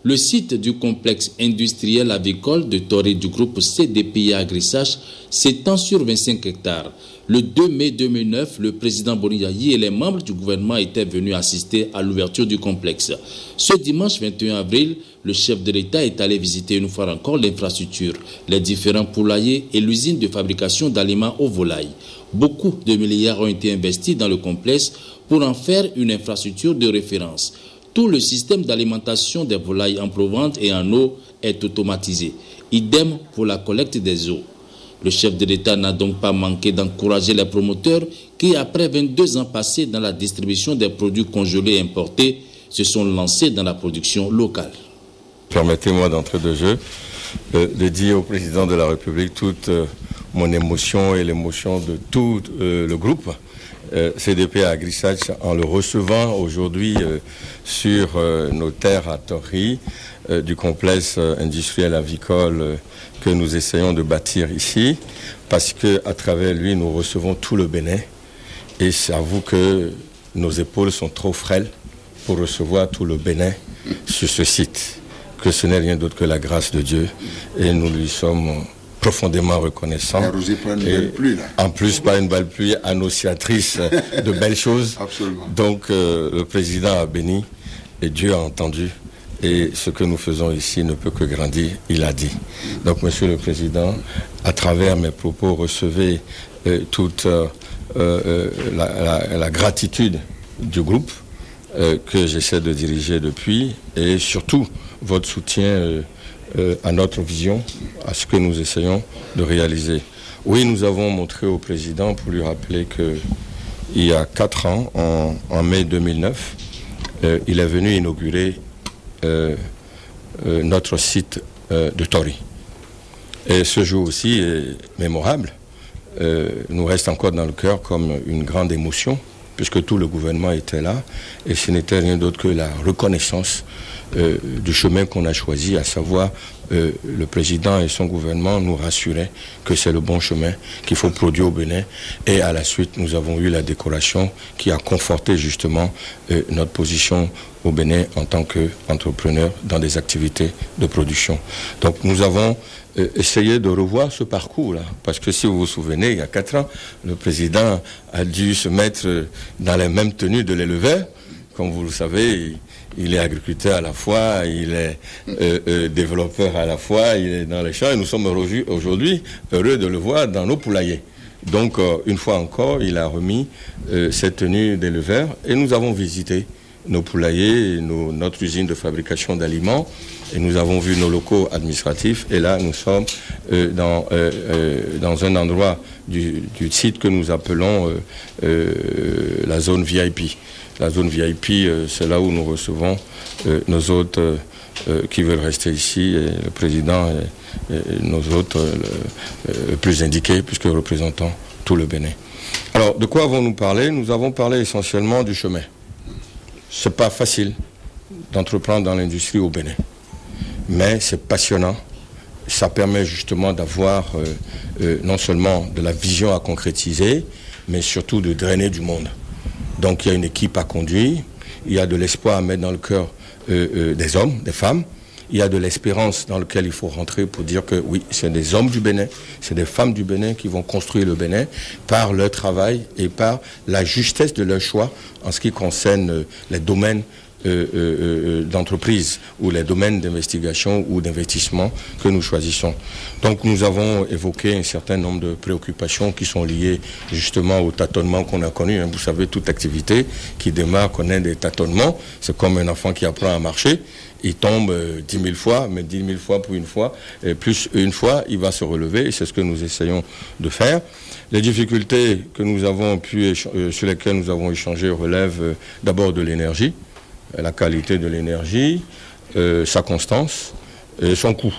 Le site du complexe industriel avicole de Tori du groupe CDPI Agri-SACH s'étend sur 25 hectares. Le 2 mai 2009, le président Boni Yayi et les membres du gouvernement étaient venus assister à l'ouverture du complexe. Ce dimanche 21 avril, le chef de l'État est allé visiter une fois encore l'infrastructure, les différents poulaillers et l'usine de fabrication d'aliments aux volailles. Beaucoup de milliards ont été investis dans le complexe pour en faire une infrastructure de référence. Tout le système d'alimentation des volailles en Provence et en eau est automatisé. Idem pour la collecte des eaux. Le chef de l'État n'a donc pas manqué d'encourager les promoteurs qui, après 22 ans passés dans la distribution des produits congelés importés, se sont lancés dans la production locale. Permettez-moi d'entrer de jeu, de dire au président de la République toute mon émotion et l'émotion de tout le groupe CDPI Agri-SACH en le recevant aujourd'hui sur nos terres à Tori du complexe industriel avicole que nous essayons de bâtir ici, parce qu'à travers lui nous recevons tout le Bénin et j'avoue que nos épaules sont trop frêles pour recevoir tout le Bénin sur ce site, que ce n'est rien d'autre que la grâce de Dieu et nous lui sommes profondément reconnaissant. En plus, pas une belle pluie annonciatrice de belles choses. Absolument. Donc, le président a béni et Dieu a entendu. Et ce que nous faisons ici ne peut que grandir, il a dit. Donc, Monsieur le Président, à travers mes propos, recevez toute la gratitude du groupe que j'essaie de diriger depuis et surtout votre soutien à notre vision, à ce que nous essayons de réaliser. Oui, nous avons montré au président pour lui rappeler qu'il y a 4 ans, en mai 2009, il est venu inaugurer notre site de Tori. Et ce jour aussi est mémorable, nous reste encore dans le cœur comme une grande émotion, puisque tout le gouvernement était là, et ce n'était rien d'autre que la reconnaissance du chemin qu'on a choisi, à savoir le président et son gouvernement nous rassuraient que c'est le bon chemin, qu'il faut produire au Bénin. Et à la suite, nous avons eu la décoration qui a conforté justement notre position au Bénin en tant qu'entrepreneur dans des activités de production. Donc nous avons essayé de revoir ce parcours-là, parce que si vous vous souvenez, il y a 4 ans, le président a dû se mettre dans les mêmes tenues de l'éleveur. Comme vous le savez, il est agriculteur à la fois, il est développeur à la fois, il est dans les champs et nous sommes aujourd'hui heureux de le voir dans nos poulaillers. Donc, une fois encore, il a remis cette tenue d'éleveur et nous avons visité nos poulaillers, notre usine de fabrication d'aliments et nous avons vu nos locaux administratifs et là, nous sommes dans un endroit du site que nous appelons la zone VIP. La zone VIP, c'est là où nous recevons nos hôtes qui veulent rester ici, et le président et nos hôtes plus indiqués, puisque nous représentons tout le Bénin. Alors, de quoi avons-nous parlé? Nous avons parlé essentiellement du chemin. Ce n'est pas facile d'entreprendre dans l'industrie au Bénin, mais c'est passionnant. Ça permet justement d'avoir non seulement de la vision à concrétiser, mais surtout de drainer du monde. Donc il y a une équipe à conduire, il y a de l'espoir à mettre dans le cœur des hommes, des femmes, il y a de l'espérance dans lequel il faut rentrer pour dire que oui, c'est des hommes du Bénin, c'est des femmes du Bénin qui vont construire le Bénin par leur travail et par la justesse de leur choix en ce qui concerne les domaines d'entreprise ou les domaines d'investigation ou d'investissement que nous choisissons. Donc nous avons évoqué un certain nombre de préoccupations qui sont liées justement au tâtonnement qu'on a connu. Vous savez, toute activité qui démarre connaît des tâtonnements. C'est comme un enfant qui apprend à marcher. Il tombe 10 000 fois, mais 10 000 fois pour une fois, et plus une fois, il va se relever, et c'est ce que nous essayons de faire. Les difficultés que nous avons sur lesquelles nous avons échangé relèvent d'abord de l'énergie, la qualité de l'énergie, sa constance et son coût.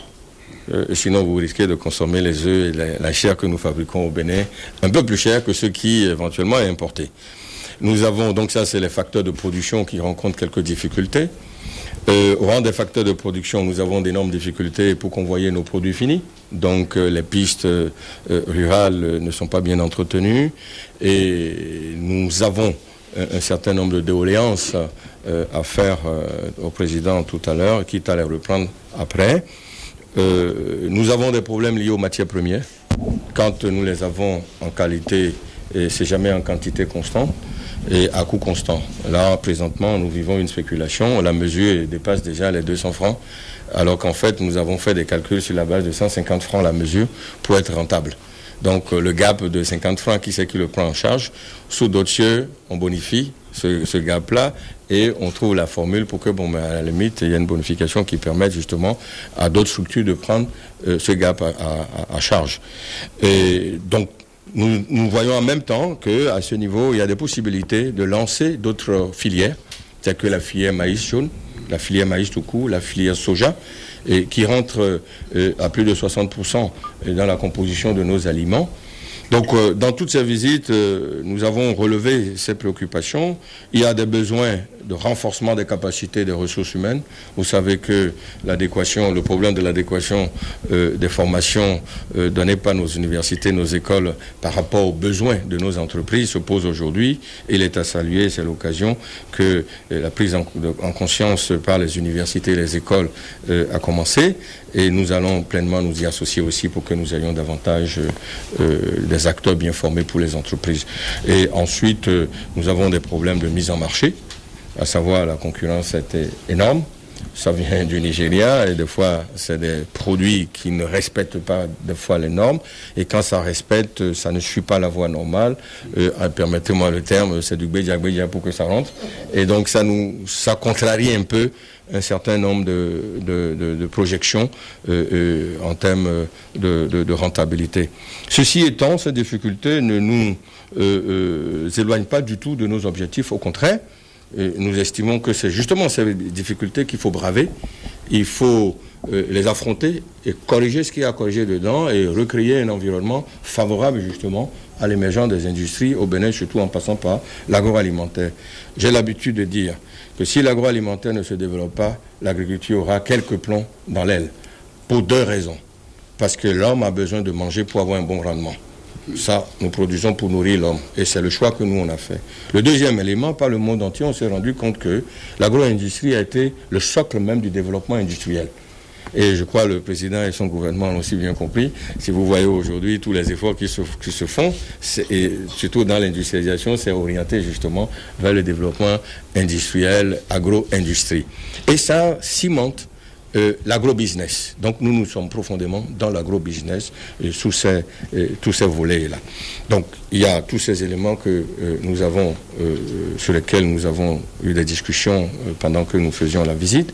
Sinon, vous risquez de consommer les œufs et la chair que nous fabriquons au Bénin, un peu plus cher que ce qui éventuellement est importé. Nous avons, donc ça c'est les facteurs de production qui rencontrent quelques difficultés. Au rang des facteurs de production, nous avons d'énormes difficultés pour convoyer nos produits finis. Donc les pistes rurales ne sont pas bien entretenues et nous avons un certain nombre de doléances à faire au président tout à l'heure, quitte à les reprendre après. Nous avons des problèmes liés aux matières premières. Quand nous les avons en qualité, c'est jamais en quantité constante et à coût constant. Là, présentement, nous vivons une spéculation. La mesure dépasse déjà les 200 francs, alors qu'en fait, nous avons fait des calculs sur la base de 150 francs la mesure pour être rentable. Donc, le gap de 50 francs, qui c'est qui le prend en charge? Sous d'autres cieux, on bonifie ce gap-là et on trouve la formule pour que, à la limite, il y ait une bonification qui permette justement à d'autres structures de prendre ce gap à charge. Et donc, nous voyons en même temps qu'à ce niveau, il y a des possibilités de lancer d'autres filières, telles que la filière maïs jaune, la filière maïs tout court, la filière soja, et qui rentre à plus de 60% dans la composition de nos aliments. Donc, dans toutes ces visites, nous avons relevé ces préoccupations. Il y a des besoins de renforcement des capacités des ressources humaines. Vous savez que le problème de l'adéquation des formations données par nos universités, nos écoles, par rapport aux besoins de nos entreprises se pose aujourd'hui. Il est à saluer, c'est l'occasion que la prise en conscience par les universités et les écoles a commencé. Et nous allons pleinement nous y associer aussi pour que nous ayons davantage des acteurs bien formés pour les entreprises. Et ensuite, nous avons des problèmes de mise en marché, à savoir la concurrence était énorme. Ça vient du Nigeria et des fois, c'est des produits qui ne respectent pas des fois les normes. Et quand ça respecte, ça ne suit pas la voie normale. Permettez-moi le terme, c'est du bédia pour que ça rentre. Et donc, ça contrarie un peu un certain nombre de projections en termes de rentabilité. Ceci étant, ces difficultés ne nous éloignent pas du tout de nos objectifs. Au contraire, nous estimons que c'est justement ces difficultés qu'il faut braver. Il faut les affronter et corriger ce qu'il y a à corriger dedans et recréer un environnement favorable justement à l'émergence des industries au Bénin, surtout en passant par l'agroalimentaire. J'ai l'habitude de dire que si l'agroalimentaire ne se développe pas, l'agriculture aura quelques plombs dans l'aile. Pour deux raisons. Parce que l'homme a besoin de manger pour avoir un bon rendement. Ça, nous produisons pour nourrir l'homme. Et c'est le choix que nous, on a fait. Le deuxième élément, par le monde entier, on s'est rendu compte que l'agro-industrie a été le socle même du développement industriel. Et je crois que le président et son gouvernement l'ont aussi bien compris. Si vous voyez aujourd'hui tous les efforts qui se font, et surtout dans l'industrialisation, c'est orienté justement vers le développement industriel, agro-industrie. Et ça cimente l'agro-business. Donc nous sommes profondément dans l'agro-business sous tous ces volets-là. Donc il y a tous ces éléments que nous avons, sur lesquels nous avons eu des discussions pendant que nous faisions la visite.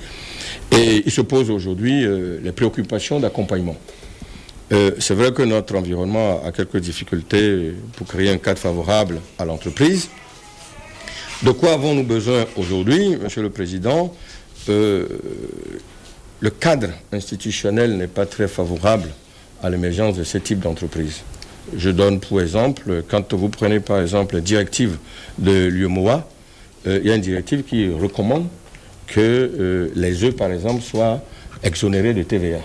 Et il se pose aujourd'hui les préoccupations d'accompagnement. C'est vrai que notre environnement a quelques difficultés pour créer un cadre favorable à l'entreprise. De quoi avons-nous besoin aujourd'hui, Monsieur le Président? Le cadre institutionnel n'est pas très favorable à l'émergence de ce type d'entreprise. Je donne pour exemple, quand vous prenez par exemple la directive de l'UEMOA, il y a une directive qui recommande que les œufs, par exemple, soient exonérés de TVA.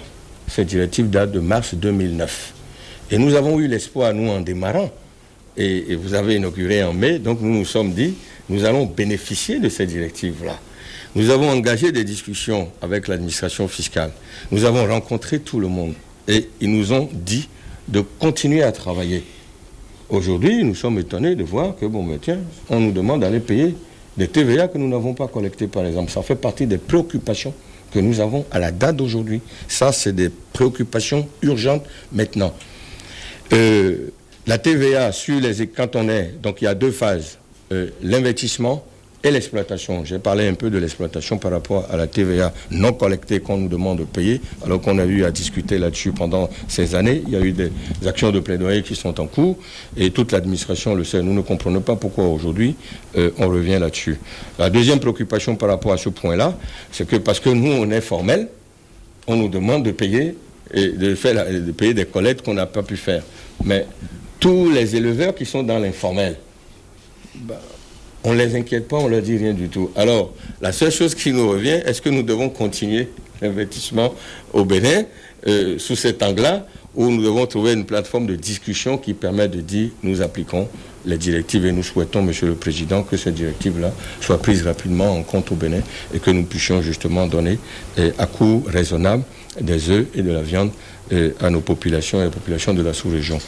Cette directive date de mars 2009. Et nous avons eu l'espoir, nous, en démarrant, et vous avez inauguré en mai, donc nous nous sommes dit, nous allons bénéficier de cette directive-là. Nous avons engagé des discussions avec l'administration fiscale. Nous avons rencontré tout le monde. Et ils nous ont dit de continuer à travailler. Aujourd'hui, nous sommes étonnés de voir que, on nous demande d'aller payer des TVA que nous n'avons pas collectés, par exemple. Ça fait partie des préoccupations que nous avons à la date d'aujourd'hui. Ça, c'est des préoccupations urgentes maintenant. La TVA, quand on est... Donc, il y a deux phases. L'investissement et l'exploitation. J'ai parlé un peu de l'exploitation par rapport à la TVA non collectée qu'on nous demande de payer, alors qu'on a eu à discuter là-dessus pendant ces années. Il y a eu des actions de plaidoyer qui sont en cours et toute l'administration le sait. Nous ne comprenons pas pourquoi aujourd'hui on revient là-dessus. La deuxième préoccupation par rapport à ce point-là, c'est que parce que nous, on est formel, on nous demande de payer et de payer des collectes qu'on n'a pas pu faire. Mais tous les éleveurs qui sont dans l'informel, on ne les inquiète pas, on ne leur dit rien du tout. Alors, la seule chose qui nous revient, est-ce que nous devons continuer l'investissement au Bénin sous cet angle-là, ou nous devons trouver une plateforme de discussion qui permet de dire nous appliquons les directives et nous souhaitons, Monsieur le Président, que ces directives-là soient prises rapidement en compte au Bénin et que nous puissions justement donner à coût raisonnable des œufs et de la viande à nos populations et à la population de la sous-région.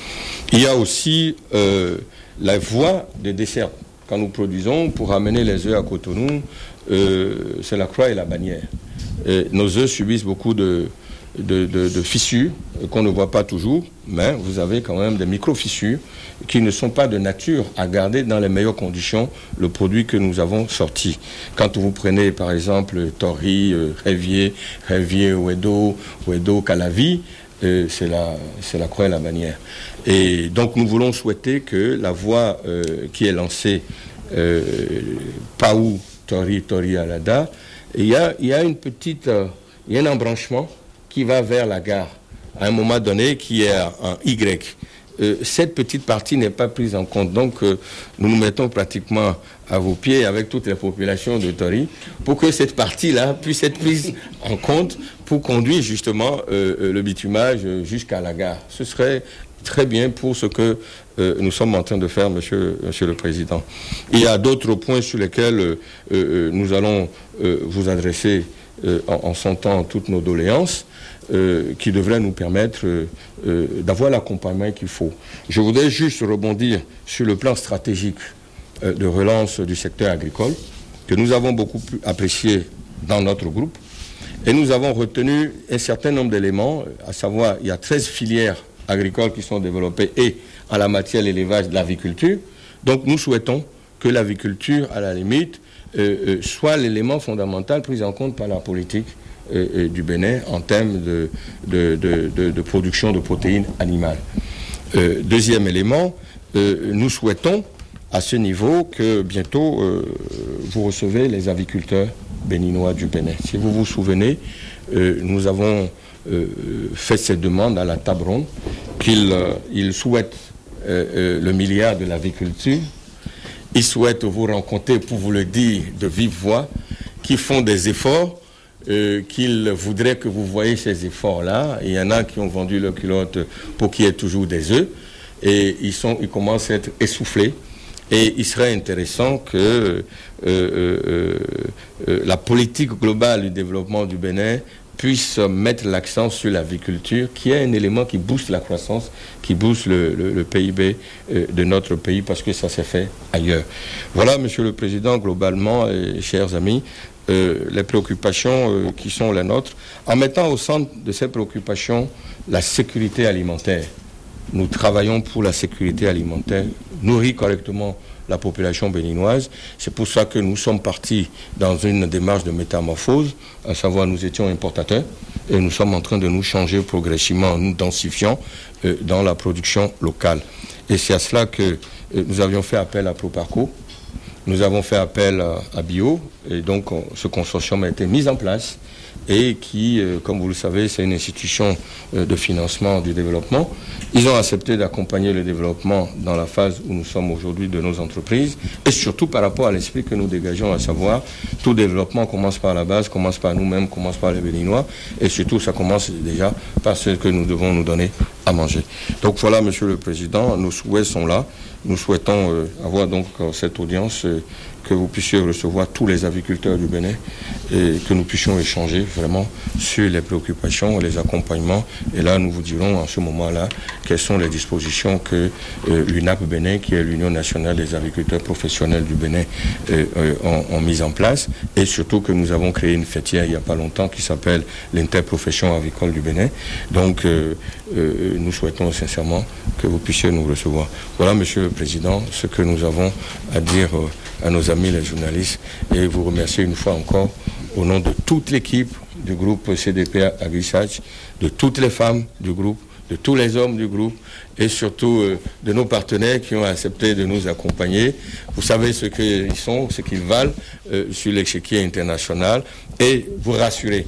Il y a aussi la voie des desserts. Quand nous produisons, pour amener les œufs à Cotonou, c'est la croix et la bannière. Nos œufs subissent beaucoup de fissures qu'on ne voit pas toujours, mais vous avez quand même des micro-fissures qui ne sont pas de nature à garder dans les meilleures conditions le produit que nous avons sorti. Quand vous prenez par exemple Tori, Révier, Ouedo, Calavi, c'est la croix et la bannière. Et donc nous voulons souhaiter que la voie qui est lancée Paou, Tori, Alada, il y a un embranchement qui va vers la gare, à un moment donné, qui est en Y. Cette petite partie n'est pas prise en compte. Donc, nous nous mettons pratiquement à vos pieds avec toutes les populations de Tori pour que cette partie-là puisse être prise en compte pour conduire justement le bitumage jusqu'à la gare. Ce serait très bien pour ce que nous sommes en train de faire, Monsieur le Président. Il y a d'autres points sur lesquels nous allons vous adresser en sentant toutes nos doléances qui devraient nous permettre d'avoir l'accompagnement qu'il faut. Je voudrais juste rebondir sur le plan stratégique de relance du secteur agricole que nous avons beaucoup apprécié dans notre groupe et nous avons retenu un certain nombre d'éléments, à savoir il y a 13 filières agricoles qui sont développées et en la matière de l'élevage de l'aviculture. Donc nous souhaitons que l'aviculture, à la limite, soit l'élément fondamental pris en compte par la politique du Bénin en termes de production de protéines animales. Deuxième élément, nous souhaitons à ce niveau que bientôt vous recevez les aviculteurs béninois du Bénin. Si vous vous souvenez, nous avons fait cette demande à la table ronde qu'ils souhaitent le milliard de l'aviculture. Ils souhaitent vous rencontrer pour vous le dire de vive voix, qu'ils font des efforts, qu'ils voudraient que vous voyiez ces efforts-là. Il y en a qui ont vendu leur culotte pour qu'il y ait toujours des œufs et ils commencent à être essoufflés. Et il serait intéressant que la politique globale du développement du Bénin puisse mettre l'accent sur l'aviculture, qui est un élément qui booste la croissance, qui booste le PIB de notre pays, parce que ça s'est fait ailleurs. Voilà, Monsieur le Président, globalement, chers amis, les préoccupations qui sont les nôtres, en mettant au centre de ces préoccupations la sécurité alimentaire. Nous travaillons pour la sécurité alimentaire, nourrir correctement la population béninoise. C'est pour ça que nous sommes partis dans une démarche de métamorphose, à savoir nous étions importateurs et nous sommes en train de nous changer progressivement en nous densifiant dans la production locale. Et c'est à cela que nous avions fait appel à Proparco, nous avons fait appel à Bio, et donc ce consortium a été mis en place et qui, comme vous le savez, c'est une institution de financement du développement. Ils ont accepté d'accompagner le développement dans la phase où nous sommes aujourd'hui de nos entreprises et surtout par rapport à l'esprit que nous dégageons, à savoir tout développement commence par la base, commence par nous-mêmes, commence par les Béninois et surtout ça commence déjà par ce que nous devons nous donner à manger. Donc voilà, Monsieur le Président, nos souhaits sont là. Nous souhaitons avoir donc cette audience, que vous puissiez recevoir tous les aviculteurs du Bénin et que nous puissions échanger vraiment sur les préoccupations, les accompagnements. Et là, nous vous dirons en ce moment-là quelles sont les dispositions que l'UNAP Bénin, qui est l'Union nationale des agriculteurs professionnels du Bénin, ont mises en place. Et surtout que nous avons créé une fêtière il n'y a pas longtemps qui s'appelle l'Interprofession Avicole du Bénin. Donc, nous souhaitons sincèrement que vous puissiez nous recevoir. Voilà, Monsieur le Président, ce que nous avons à dire à nos amis les journalistes et vous remercier une fois encore au nom de toute l'équipe du groupe CDPA AgriSage, de toutes les femmes du groupe, de tous les hommes du groupe et surtout de nos partenaires qui ont accepté de nous accompagner. Vous savez ce qu'ils sont, ce qu'ils valent sur l'échiquier international et vous rassurer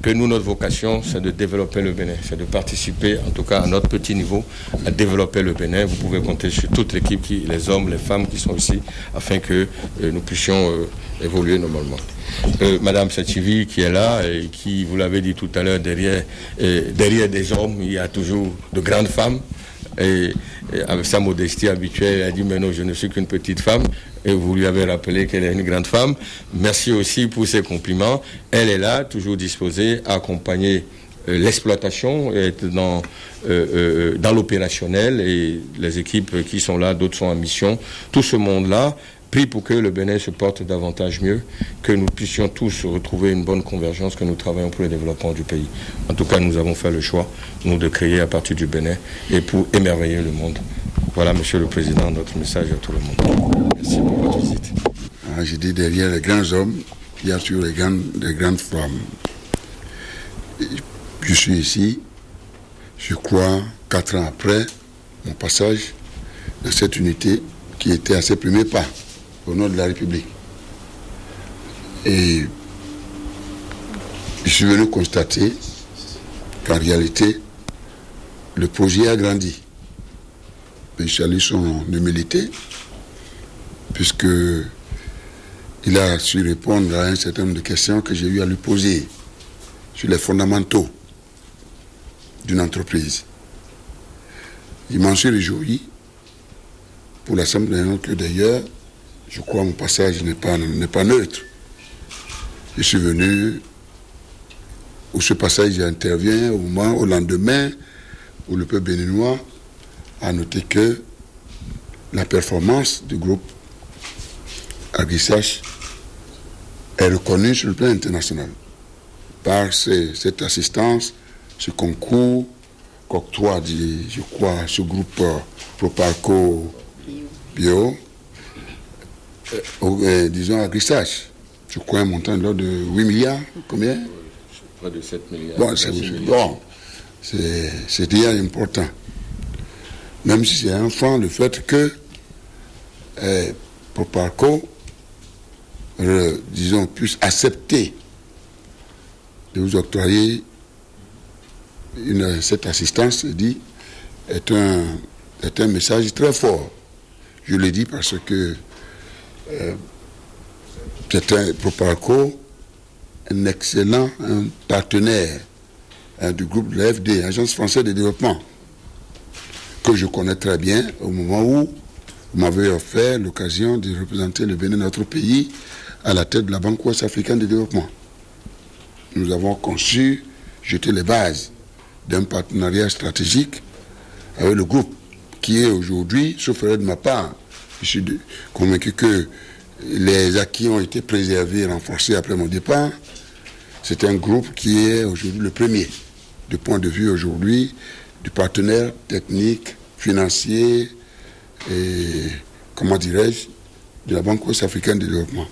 que nous, notre vocation, c'est de développer le Bénin, c'est de participer, en tout cas à notre petit niveau, à développer le Bénin. Vous pouvez compter sur toute l'équipe, les hommes, les femmes qui sont ici, afin que nous puissions évoluer normalement. Madame Sachivi qui est là et qui, vous l'avez dit tout à l'heure, derrière des hommes, il y a toujours de grandes femmes. et avec sa modestie habituelle, elle a dit, mais non, je ne suis qu'une petite femme. Et vous lui avez rappelé qu'elle est une grande femme. Merci aussi pour ses compliments. Elle est là, toujours disposée à accompagner l'exploitation, être dans l'opérationnel, et les équipes qui sont là, d'autres sont en mission. Tout ce monde-là prie pour que le Bénin se porte davantage mieux, que nous puissions tous retrouver une bonne convergence, que nous travaillons pour le développement du pays. En tout cas, nous avons fait le choix, nous, de créer à partir du Bénin et pour émerveiller le monde. Voilà, Monsieur le Président, notre message à tout le monde. Merci pour votre visite. Je dis, derrière les grands hommes, il y a toujours les grandes femmes. Je suis ici, je crois, 4 ans après mon passage dans cette unité qui était à ses premiers pas au nom de la République. Et je suis venu constater qu'en réalité, le projet a grandi. Je salue son humilité, puisqu'il a su répondre à un certain nombre de questions que j'ai eu à lui poser sur les fondamentaux d'une entreprise. Il m'en suis réjoui pour la simple raison que d'ailleurs, je crois que mon passage n'est pas neutre. Je suis venu où ce passage intervient au lendemain où le peuple béninois a noté que la performance du groupe Agri-SACH est reconnue sur le plan international par cette assistance, ce concours qu'octroie, je crois, ce groupe Proparco Bio, disons Agri-SACH. Je crois un montant de l'ordre de 8 milliards, combien? Près de 7 milliards. Bon, c'est déjà important. Même si c'est un franc, le fait que Proparco, disons, puisse accepter de vous octroyer cette assistance, est un message très fort. Je le dis parce que c'est Proparco, un excellent partenaire du groupe de l'AFD, Agence française de développement, que je connais très bien au moment où vous m'avez offert l'occasion de représenter le Bénin, notre pays, à la tête de la Banque ouest africaine de développement. Nous avons conçu, jeté les bases d'un partenariat stratégique avec le groupe qui est aujourd'hui, sauf erreur de ma part, je suis convaincu que les acquis ont été préservés et renforcés après mon départ. C'est un groupe qui est aujourd'hui le premier, du point de vue aujourd'hui du partenaire technique, financier et, comment dirais-je, de la Banque ouest africaine de développement.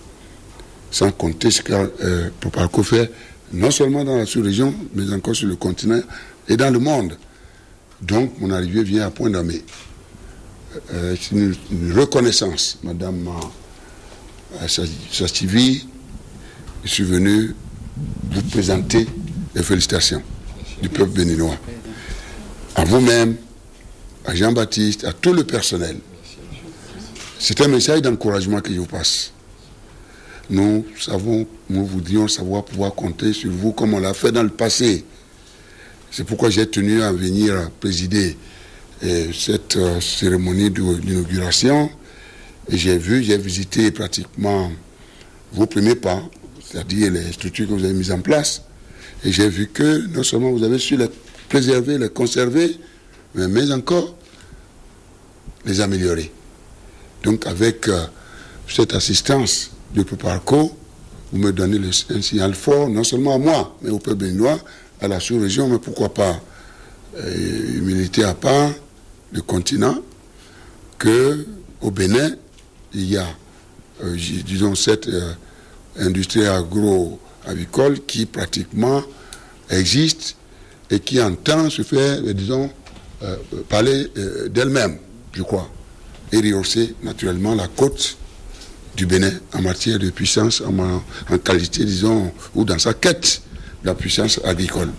Sans compter ce que Proparco fait, non seulement dans la sous-région, mais encore sur le continent et dans le monde. Donc, mon arrivée vient à point nommé. C'est une reconnaissance, Madame Sastivi. Je suis venu vous présenter les félicitations du peuple béninois. À vous-même, à Jean-Baptiste, à tout le personnel. C'est un message d'encouragement que je vous passe. Nous voudrions savoir pouvoir compter sur vous comme on l'a fait dans le passé. C'est pourquoi j'ai tenu à venir présider cette cérémonie d'inauguration. Et j'ai visité pratiquement vos premiers pas, c'est-à-dire les structures que vous avez mises en place. Et j'ai vu que non seulement vous avez su les préserver, les conserver, mais encore les améliorer. Donc avec cette assistance de Proparco, vous me donnez un signal fort, non seulement à moi, mais au peuple béninois, à la sous-région, mais pourquoi pas, humilité à part, le continent, qu'au Bénin, il y a, disons, cette industrie agro-avicole qui pratiquement existe et qui entend se faire, disons, parler d'elle-même, je crois, et rehausser naturellement la cote du Bénin en matière de puissance, en qualité, disons, ou dans sa quête de la puissance agricole.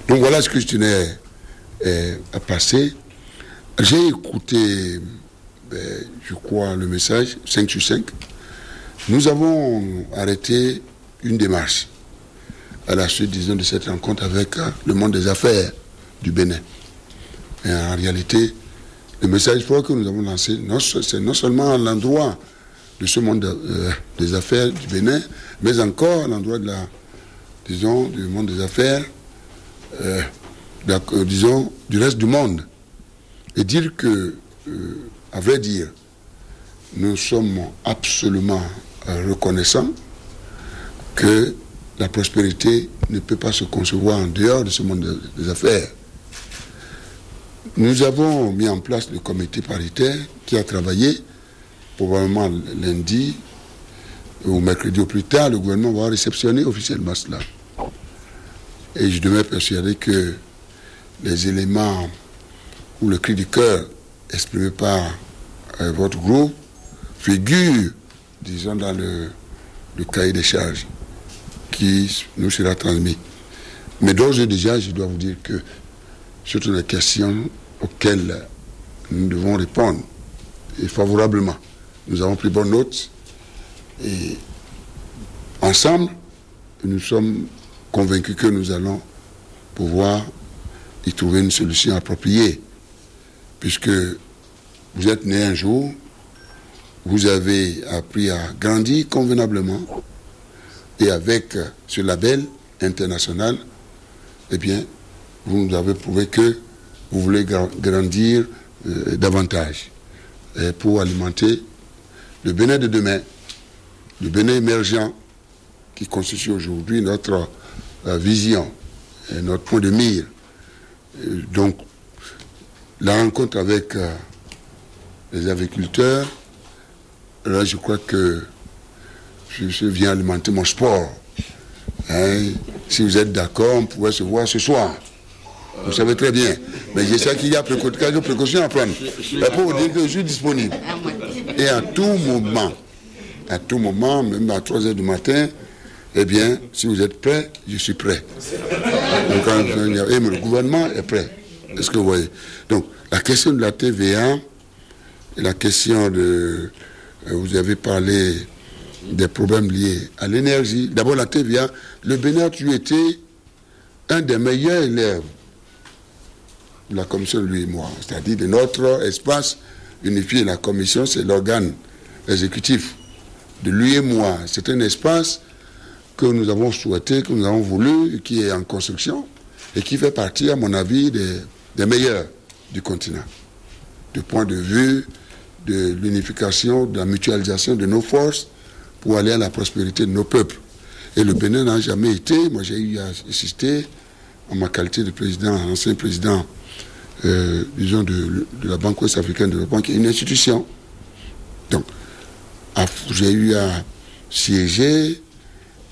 Donc voilà ce que je tenais à passer. J'ai écouté, je crois, le message 5 sur 5. Nous avons arrêté une démarche à la suite, disons, de cette rencontre avec le monde des affaires du Bénin. Et en réalité, le message fort que nous avons lancé, c'est non seulement à l'endroit de ce monde des affaires du Bénin, mais encore à l'endroit de du monde des affaires, disons, du reste du monde. Et dire que, à vrai dire, nous sommes absolument reconnaissants que la prospérité ne peut pas se concevoir en dehors de ce monde des affaires. Nous avons mis en place le comité paritaire qui a travaillé, probablement lundi ou mercredi au plus tard, le gouvernement va réceptionner officiellement cela. Et je demeure persuadé que les éléments ou le cri du cœur exprimé par votre groupe figurent, disons, dans le cahier des charges qui nous sera transmis. Mais d'ores et déjà, je dois vous dire que ce sont des questions auxquelles nous devons répondre, et favorablement. Nous avons pris bonne note, et ensemble, nous sommes convaincus que nous allons pouvoir y trouver une solution appropriée, puisque vous êtes né un jour, vous avez appris à grandir convenablement, et avec ce label international, eh bien, vous nous avez prouvé que vous voulez grandir davantage pour alimenter le Bénin de demain, le Bénin émergent qui constitue aujourd'hui notre vision et notre point de mire. Donc, la rencontre avec les agriculteurs, là, je crois que je viens alimenter mon sport. Hein? Si vous êtes d'accord, on pourrait se voir ce soir. Vous savez très bien. Mais je sais qu'il y a quelques précautions à prendre. Mais pour vous dire que je suis disponible. Et à tout moment, même à 3 h du matin, eh bien, si vous êtes prêts, je suis prêt. Donc, et le gouvernement est prêt. Est-ce que vous voyez? Donc, la question de la TVA, et la question de... Vous avez parlé des problèmes liés à l'énergie. D'abord, la TVA, le Bénin a toujours été un des meilleurs élèves de la commission de l'UEMOA, c'est-à-dire de notre espace unifié. La commission, c'est l'organe exécutif de l'UEMOA. C'est un espace que nous avons souhaité, que nous avons voulu, qui est en construction et qui fait partie, à mon avis, des meilleurs du continent. Du point de vue de l'unification, de la mutualisation de nos forces pour aller à la prospérité de nos peuples. Et le Bénin n'a jamais été, moi j'ai eu à assister, en ma qualité de président, ancien président, disons, de la Banque ouest africaine de développement, qui est une institution. Donc, j'ai eu à siéger,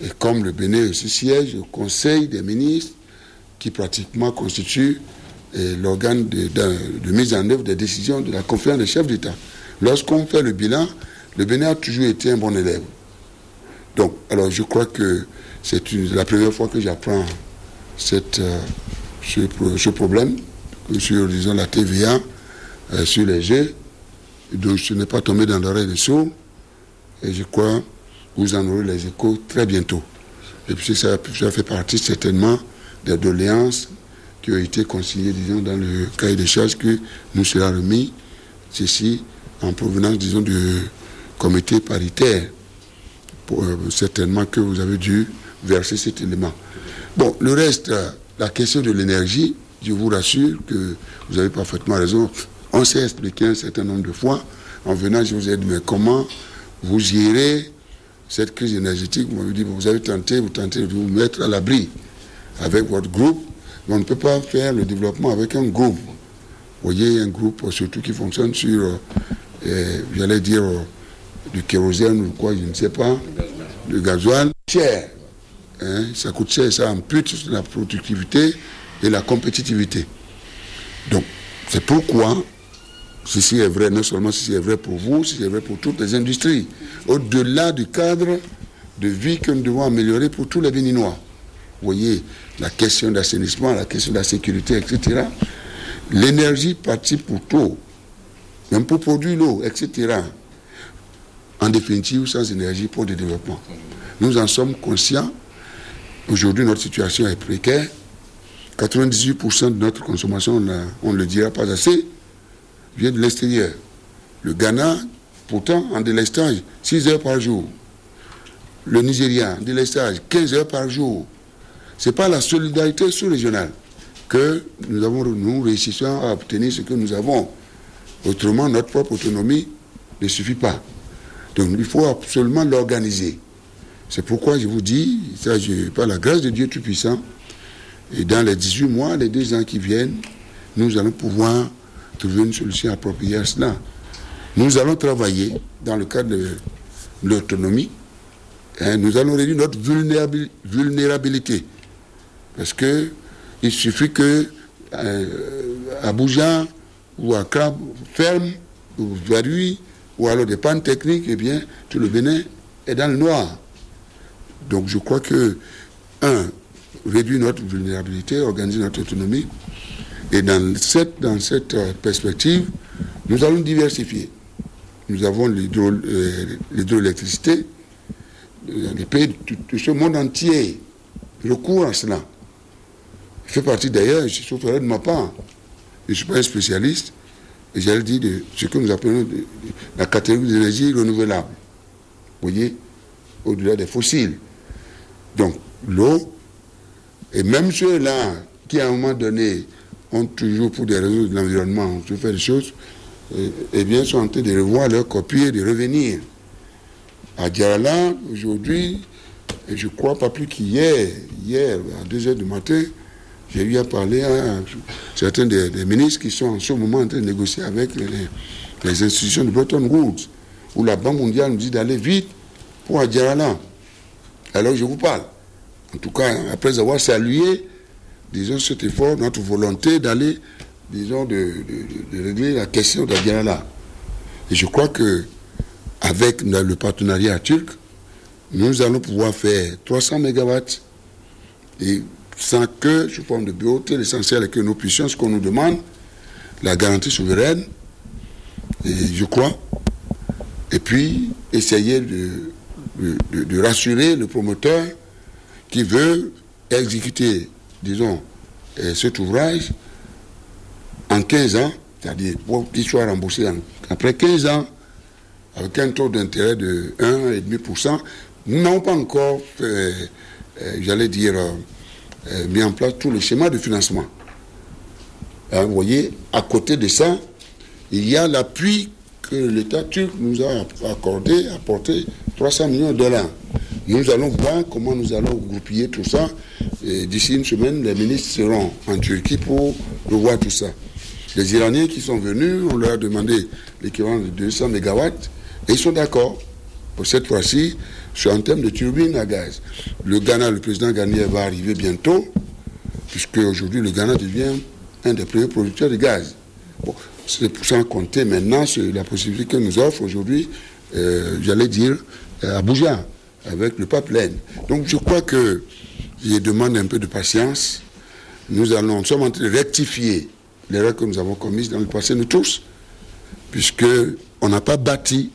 et comme le Bénin aussi siège, au Conseil des ministres, qui pratiquement constitue l'organe de mise en œuvre des décisions de la conférence des chefs d'État. Lorsqu'on fait le bilan, le Bénin a toujours été un bon élève. Donc, alors je crois que c'est la première fois que j'apprends ce problème sur, disons, la TVA, sur les jeux. Donc, je n'ai pas tombé dans l'oreille des sourds. Et je crois que vous en aurez les échos très bientôt. Et puis ça fait partie certainement des doléances qui ont été consignées, disons, dans le cahier des charges que nous sera remis, ceci en provenance, disons, du comité paritaire. Certainement que vous avez dû verser cet élément. Bon, le reste, la question de l'énergie, je vous rassure que vous avez parfaitement raison. On s'est expliqué un certain nombre de fois. En venant, je vous ai dit, mais comment vous gérez cette crise énergétique? Vous m'avez dit, vous avez tenté de vous mettre à l'abri avec votre groupe, mais on ne peut pas faire le développement avec un groupe. Vous voyez, un groupe surtout qui fonctionne sur, j'allais dire, du kérosène ou quoi, je ne sais pas, du gasoil, cher. Hein, ça coûte cher, ça ampute la productivité et la compétitivité. Donc, c'est pourquoi ceci est vrai, non seulement ceci est vrai pour vous, ceci est vrai pour toutes les industries, au-delà du cadre de vie que nous devons améliorer pour tous les Béninois. Vous voyez, la question d'assainissement, la question de la sécurité, etc. L'énergie participe pour tout, même pour produire l'eau, etc. En définitive, sans énergie, pour le développement. Nous en sommes conscients. Aujourd'hui, notre situation est précaire. 98% de notre consommation, on ne le dira pas assez. vient de l'extérieur. Le Ghana, pourtant, en délestage, 6 heures par jour. Le Nigeria, en délestage, 15 heures par jour. Ce n'est pas la solidarité sous-régionale que nous réussissons à obtenir ce que nous avons. Autrement, notre propre autonomie ne suffit pas. Donc, il faut absolument l'organiser. C'est pourquoi je vous dis, ça, par la grâce de Dieu Tout-Puissant, et dans les 18 mois, les 2 ans qui viennent, nous allons pouvoir trouver une solution appropriée à cela. Nous allons travailler dans le cadre de l'autonomie. Nous allons réduire notre vulnérabilité. Parce que il suffit que Abuja ou Accra ferme, ou Vadui, ou alors des pannes techniques, eh bien, tout le Bénin est dans le noir. Donc je crois que, réduire notre vulnérabilité, organiser notre autonomie, et dans cette perspective, nous allons diversifier. Nous avons l'hydroélectricité, les pays de ce monde entier recourent à cela. Je fais partie d'ailleurs, je suis de ma part, je ne suis pas un spécialiste, et j'allais dire de ce que nous appelons la catégorie d'énergie renouvelable. Vous voyez, au-delà des fossiles. Donc, l'eau, et même ceux-là qui à un moment donné ont toujours, pour des raisons de l'environnement, ont toujours fait des choses, eh bien, sont en train de revoir leur copie et de revenir. À Djarala, aujourd'hui, je crois pas plus qu'hier, à 2 heures du matin, j'ai eu à parler à certains des ministres qui sont en ce moment en train de négocier avec les institutions de Bretton Woods, où la Banque mondiale nous dit d'aller vite pour Djarala. Alors je vous parle. En tout cas, après avoir salué, disons, cet effort, notre volonté d'aller, disons, de régler la question d'Adjarala. Et je crois que avec le partenariat turc, nous allons pouvoir faire 300 mégawatts et sans que, sous forme de BOT, l'essentiel est que nous puissions, ce qu'on nous demande, la garantie souveraine, et je crois, et puis essayer de rassurer le promoteur qui veut exécuter, disons, cet ouvrage en 15 ans, c'est-à-dire pour qu'il soit remboursé après 15 ans, avec un taux d'intérêt de 1,5%. Nous n'avons pas encore, j'allais dire, mis en place tout le schéma de financement. Vous voyez, à côté de ça, il y a l'appui que l'État turc nous a accordé, apporté 300 millions de $. Nous allons voir comment nous allons groupiller tout ça. D'ici une semaine, les ministres seront en Turquie pour revoir tout ça. Les Iraniens qui sont venus, on leur a demandé l'équivalent de 200 mégawatts et ils sont d'accord. Pour cette fois-ci, sur un thème de turbine à gaz. Le Ghana, le président ghanéen va arriver bientôt, puisque aujourd'hui le Ghana devient un des premiers producteurs de gaz. Bon, c'est pour ça compter maintenant sur la possibilité que nous offre aujourd'hui, j'allais dire, Abuja, avec le pipeline. Donc je crois que je demande un peu de patience. Nous sommes en train de rectifier l'erreur que nous avons commise dans le passé, nous tous, puisqu'on n'a pas bâti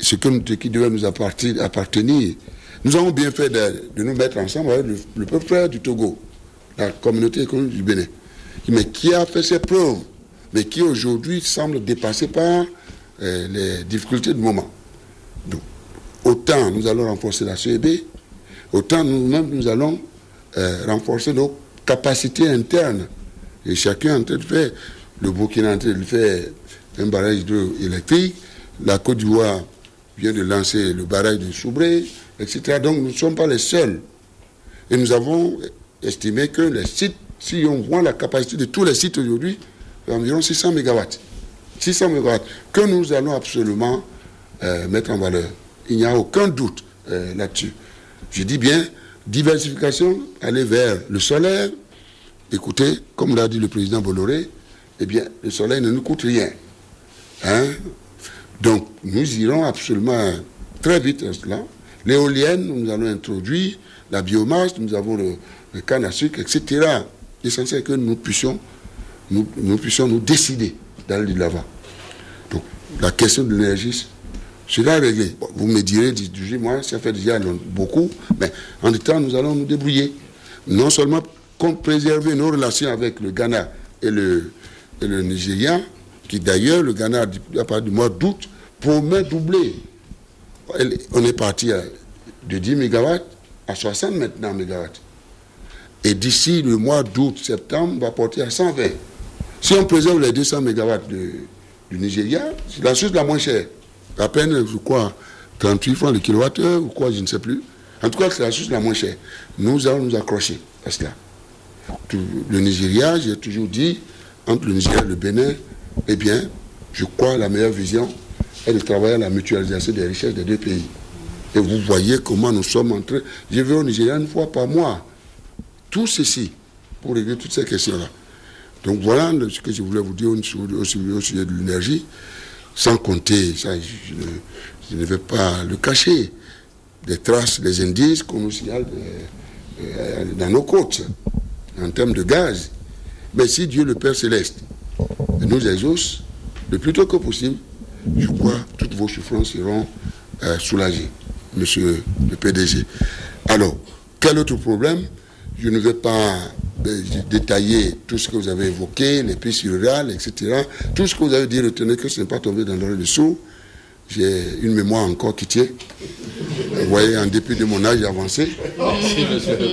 ce qui devait nous appartenir. Nous avons bien fait de nous mettre ensemble avec le peuple frère du Togo, la communauté économique du Bénin, mais qui a fait ses preuves, mais qui aujourd'hui semble dépassé par les difficultés du moment. Donc, autant nous allons renforcer la CEB, autant nous-mêmes nous allons renforcer nos capacités internes. Et chacun est en train de faire, le Burkina est en train de faire un barrage hydroélectrique, la Côte d'Ivoire vient de lancer le barrage de Soubré, etc. Donc nous ne sommes pas les seuls. Et nous avons estimé que les sites, si on voit la capacité de tous les sites aujourd'hui, c'est environ 600 mégawatts. 600 mégawatts que nous allons absolument mettre en valeur. Il n'y a aucun doute là-dessus. Je dis bien, diversification, aller vers le solaire. Écoutez, comme l'a dit le président Bolloré, eh bien, le soleil ne nous coûte rien. Hein? Donc, nous irons absolument très vite à cela. L'éolienne, nous allons introduire la biomasse, nous avons le canne à sucre, etc. L'essentiel est que nous puissions nous décider d'aller de l'avant. Donc, la question de l'énergie sera réglée. Bon, vous me direz, moi, ça fait déjà beaucoup, mais en tout temps, nous allons nous débrouiller. Non seulement pour préserver nos relations avec le Ghana et le Nigeria, qui d'ailleurs, le Ghana, à partir du mois d'août, promet doubler. On est parti de 10 MW à 60 maintenant MW. Et d'ici le mois d'août, septembre, on va porter à 120. Si on préserve les 200 MW du Nigeria, c'est la chose la moins chère. À peine, je crois, 38 francs le kilowattheure ou quoi, je ne sais plus. En tout cas, c'est la chose la moins chère. Nous allons nous accrocher à cela. Le Nigeria, j'ai toujours dit, entre le Nigeria et le Bénin, eh bien, je crois la meilleure vision est de travailler à la mutualisation des richesses des deux pays. Et vous voyez comment nous sommes en train... Je vais au Nigeria une fois par mois. Tout ceci, pour régler toutes ces questions-là. Donc voilà ce que je voulais vous dire au sujet de l'énergie, sans compter, ça, je ne vais pas le cacher, des traces, des indices qu'on nous signale dans nos côtes, en termes de gaz. Mais si Dieu le Père Céleste nous exauce, le plus tôt que possible, je crois que toutes vos souffrances seront soulagées, monsieur le PDG. Alors, quel autre problème? Je ne vais pas détailler tout ce que vous avez évoqué, les pistes rurales, etc. Tout ce que vous avez dit, retenez que ce n'est pas tombé dans l'oreille de sourd. J'ai une mémoire encore qui tient. Vous voyez, en dépit de mon âge avancé.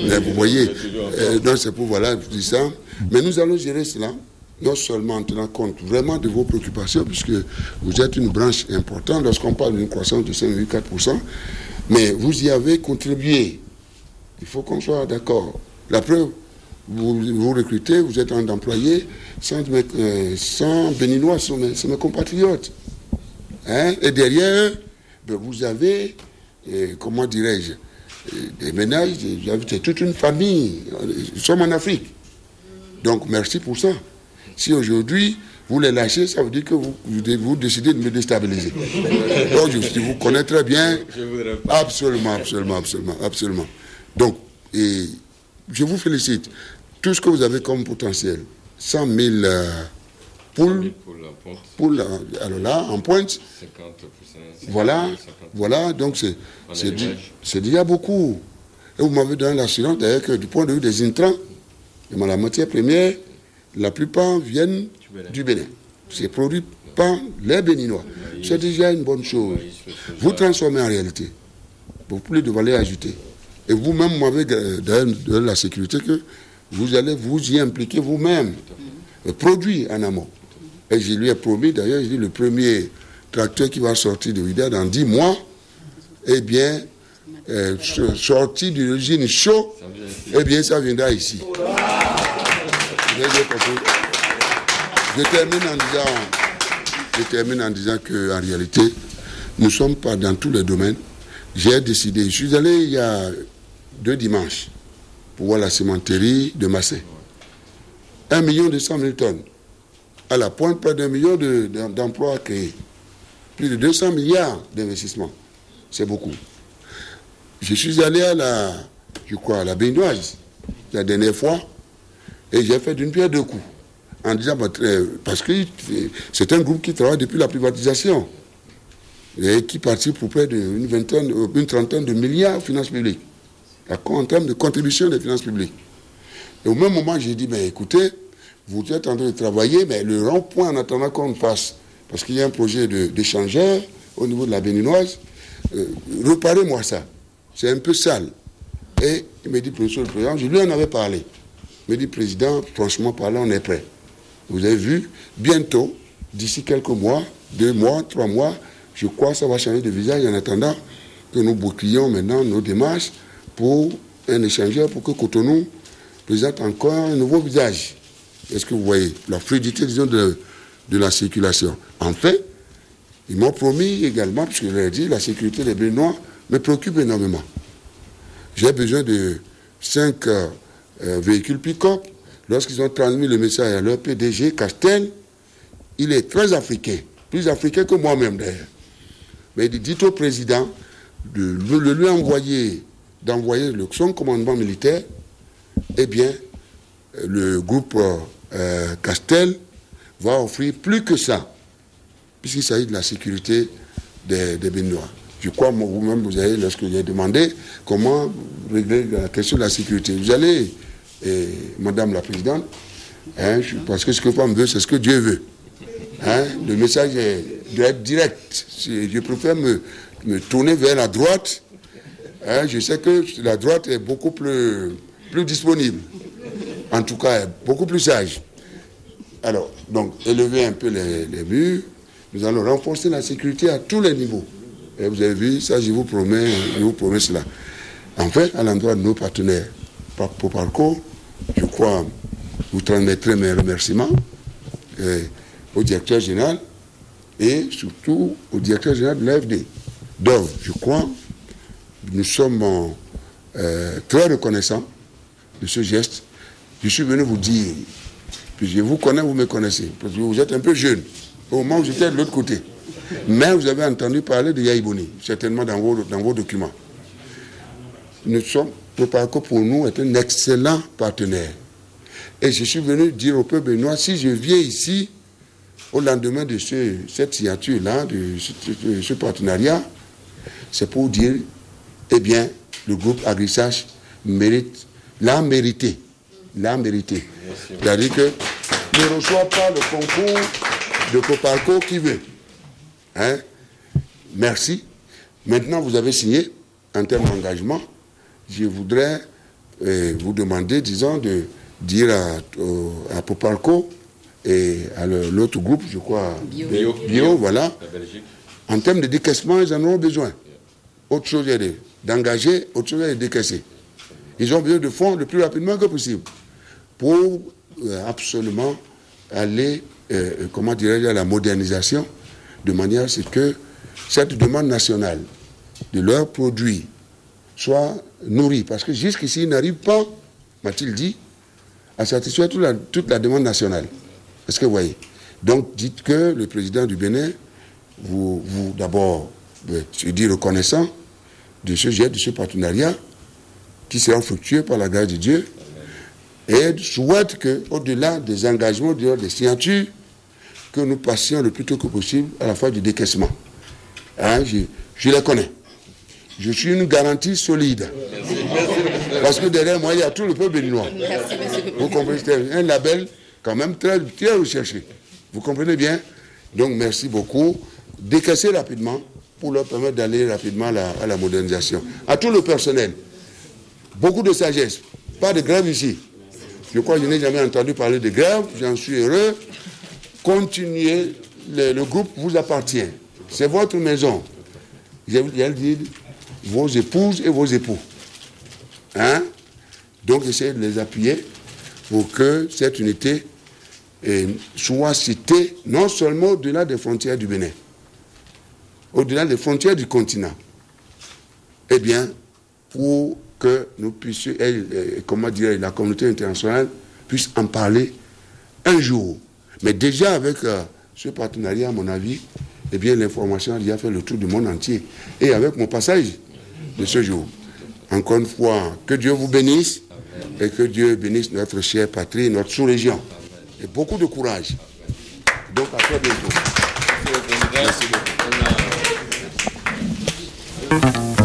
Mais vous voyez, donc c'est pour, voilà, je dis ça. Mais nous allons gérer cela, non seulement en tenant compte vraiment de vos préoccupations, puisque vous êtes une branche importante lorsqu'on parle d'une croissance de 5,4%, mais vous y avez contribué. Il faut qu'on soit d'accord. La preuve, vous recrutez, vous êtes un employé, 100 Béninois, c'est mes compatriotes. Hein? Et derrière, ben vous avez, comment dirais-je, des ménages, c'est toute une famille. Nous sommes en Afrique. Donc merci pour ça. Si aujourd'hui, vous les lâchez, ça veut dire que vous décidez de me déstabiliser. Donc je vous connais très bien. Absolument. Donc, je vous félicite. Tout ce que vous avez comme potentiel, 100 000 poules, alors là, en pointe, 50%, voilà, donc c'est déjà beaucoup. Et vous m'avez donné l'assurance d'ailleurs que du point de vue des intrants, la matière première, la plupart viennent du Bénin. C'est produit par les Béninois. C'est déjà une bonne chose. Vous transformez en réalité. Beaucoup plus de valeur ajoutée. Et vous-même, vous m'avez donné la sécurité que vous allez vous y impliquer vous-même. Produit en amont. Et je lui ai promis, d'ailleurs, je dis le premier tracteur qui va sortir de Ouidah dans 10 mois, eh bien, sorti de l'usine chaud, eh bien, ça viendra ici. Je termine en disant qu'en réalité, nous ne sommes pas dans tous les domaines. J'ai décidé, je suis allé il y a 2 dimanches pour voir la cimenterie de Massé. 1 200 000 tonnes. À la pointe, près d'1 million d'emplois créés. Plus de 200 milliards d'investissements. C'est beaucoup. Je suis allé à la Béninoise, la dernière fois, et j'ai fait d'une pierre deux coups. En disant, parce que c'est un groupe qui travaille depuis la privatisation, et qui participe pour près d'une trentaine de milliards de finances publiques, en termes de contribution des finances publiques. Et au même moment, j'ai dit, mais écoutez, vous êtes en train de travailler, mais le rond-point, en attendant qu'on fasse, parce qu'il y a un projet d'échangeur au niveau de la Béninoise, réparez-moi ça. C'est un peu sale. Et il me dit, monsieur le Président, je lui en avais parlé. Il me dit, Président, franchement parlant, on est prêt. Vous avez vu, bientôt, d'ici quelques mois, 2 mois, 3 mois, je crois que ça va changer de visage en attendant que nous bouclions maintenant nos démarches pour un échangeur, pour que Cotonou présente encore un nouveau visage. Est-ce que vous voyez la fluidité, disons, de la circulation? En fait, ils m'ont promis également, puisque je leur ai dit, la sécurité des Béninois me préoccupe énormément. J'ai besoin de 5 véhicules pick-up. Lorsqu'ils ont transmis le message à leur PDG, Castel, il est très africain, plus africain que moi-même d'ailleurs. Mais il dit au président de lui envoyer, d'envoyer son commandement militaire, eh bien, le groupe Castel va offrir plus que ça, puisqu'il s'agit de la sécurité des Béninois. Je crois, vous-même, vous avez, lorsque j'ai demandé comment régler la question de la sécurité, vous allez, Madame la Présidente, parce que ce que femme veut, c'est ce que Dieu veut. Hein, le message doit être direct. Je préfère me tourner vers la droite. Hein, je sais que la droite est beaucoup plus disponible. En tout cas, beaucoup plus sage. Alors, donc, élever un peu les murs. Nous allons renforcer la sécurité à tous les niveaux. Et vous avez vu, ça, je vous promets cela. Enfin, à l'endroit de nos partenaires, Proparco, je crois, vous transmettrez mes remerciements au directeur général et surtout au directeur général de l'AFD. Donc, je crois, nous sommes très reconnaissants de ce geste. Je suis venu vous dire, puis je vous connais, vous me connaissez, parce que vous êtes un peu jeune, au moment où j'étais de l'autre côté. Mais vous avez entendu parler de Yaya Boni, certainement dans vos documents. Proparco pour nous est un excellent partenaire. Et je suis venu dire au peuple béninois, si je viens ici, au lendemain de cette signature-là, de ce partenariat, c'est pour dire, eh bien, le groupe Agri-SACH l'a mérité. C'est-à-dire que ne reçoit pas le concours de Proparco qui veut. Hein? Merci. Maintenant, vous avez signé, en termes d'engagement, je voudrais vous demander, disons, de dire à Proparco et à l'autre groupe, je crois, Bio, voilà, en termes de décaissement, ils en ont besoin. Autre chose est d'engager, autre chose est de décaisser. Ils ont besoin de fonds le plus rapidement que possible pour absolument aller, comment dirais-je, à la modernisation, de manière à ce que cette demande nationale de leurs produits soit nourrie. Parce que jusqu'ici, ils n'arrivent pas, m'a-t-il dit, à satisfaire toute la demande nationale. Est-ce que vous voyez? Donc, dites que le président du Bénin, vous d'abord, je dis reconnaissant de ce geste, de ce partenariat, qui sera fructueux par la grâce de Dieu, et souhaite qu'au-delà des engagements, au-delà des signatures, que nous passions le plus tôt que possible à la phase du décaissement. Hein, je les connais. Je suis une garantie solide. Parce que derrière moi, il y a tout le peuple béninois. Vous comprenez? C'est un label quand même très, très recherché. Vous comprenez bien? Donc, merci beaucoup. Décaisser rapidement pour leur permettre d'aller rapidement à la modernisation. À tout le personnel, beaucoup de sagesse. Pas de grève ici. Je crois que je n'ai jamais entendu parler de grève. J'en suis heureux. Continuez. Le groupe vous appartient. C'est votre maison. J'allais dire vos épouses et vos époux. Hein? Donc, essayez de les appuyer pour que cette unité soit citée non seulement au-delà des frontières du Bénin, au-delà des frontières du continent. Eh bien, pour que nous puissions, comment dire, la communauté internationale puisse en parler un jour. Mais déjà avec ce partenariat, à mon avis, eh bien, l'information a déjà fait le tour du monde entier. Et avec mon passage de ce jour, encore une fois, que Dieu vous bénisse et que Dieu bénisse notre chère patrie, notre sous-région. Et beaucoup de courage. Donc, à très bientôt. Merci beaucoup.